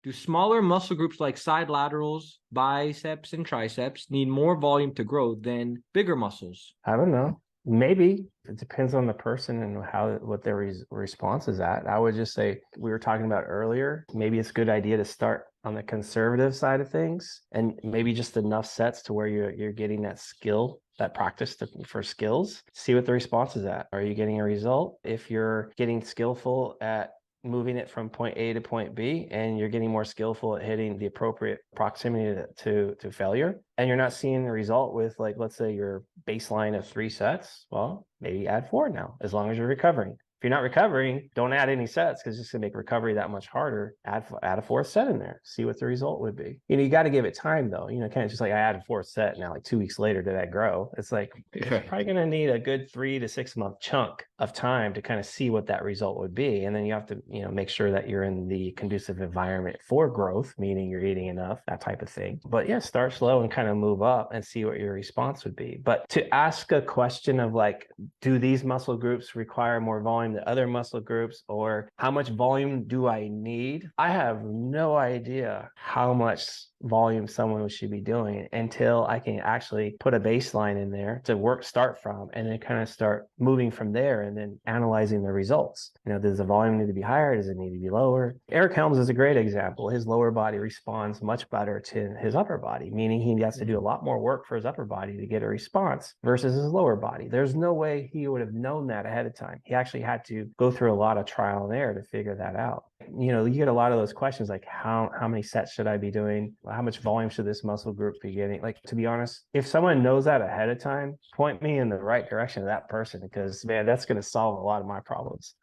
Do smaller muscle groups like side laterals, biceps, and triceps need more volume to grow than bigger muscles? I don't know. Maybe it depends on the person and what their response is at. I would just say we were talking about earlier. Maybe it's a good idea to start on the conservative side of things, and maybe just enough sets to where you're getting that skill, that practice for skills. See what the response is at. Are you getting a result? If you're getting skillful at moving it from point A to point B, and you're getting more skillful at hitting the appropriate proximity to failure, and you're not seeing the result with, like, let's say your baseline of 3 sets, well, maybe add 4 now, as long as you're recovering. If you're not recovering, don't add any sets, because it's just gonna make recovery that much harder. Add a 4th set in there, see what the result would be. You got to give it time though. Kind of just like I added 4th set, now like 2 weeks later, did that grow? It's like it's probably gonna need a good 3 to 6 month chunk of time to kind of see what that result would be. And then you have to make sure that you're in the conducive environment for growth, meaning you're eating enough, that type of thing. But yeah, start slow and kind of move up and see what your response would be. But to ask a question of like, do these muscle groups require more volume than other muscle groups, or how much volume do I need? I have no idea how much volume someone should be doing until I can actually put a baseline in there to start from, and then kind of start moving from there, and then analyzing the results. Does the volume need to be higher? Does it need to be lower? Eric Helms is a great example. His lower body responds much better to his upper body, meaning he has to do a lot more work for his upper body to get a response versus his lower body. There's no way he would have known that ahead of time. He actually had to go through a lot of trial and error to figure that out. You get a lot of those questions like, how many sets should I be doing? How much volume should this muscle group be getting? Like, to be honest, if someone knows that ahead of time, point me in the right direction of that person, because man, that's going to solve a lot of my problems.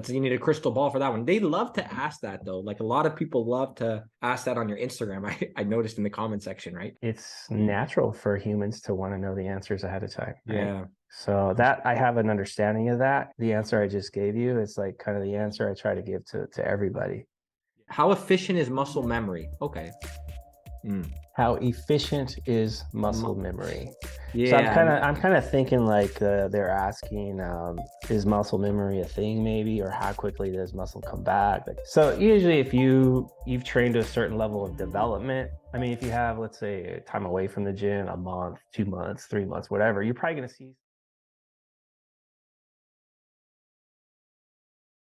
You need a crystal ball for that one. They love to ask that though. Like, a lot of people love to ask that on your Instagram. I noticed in the comment section, right? It's natural for humans to want to know the answers ahead of time. Right? Yeah. So that I have an understanding of that. The answer I just gave you is like kind of the answer I try to give to everybody. How efficient is muscle memory? Okay. How efficient is muscle memory? Yeah. So I'm kind of thinking like they're asking, is muscle memory a thing maybe, or how quickly does muscle come back? So usually if you've trained to a certain level of development, I mean, if you have, let's say, time away from the gym, a month, 2 months, 3 months, whatever, you're probably going to see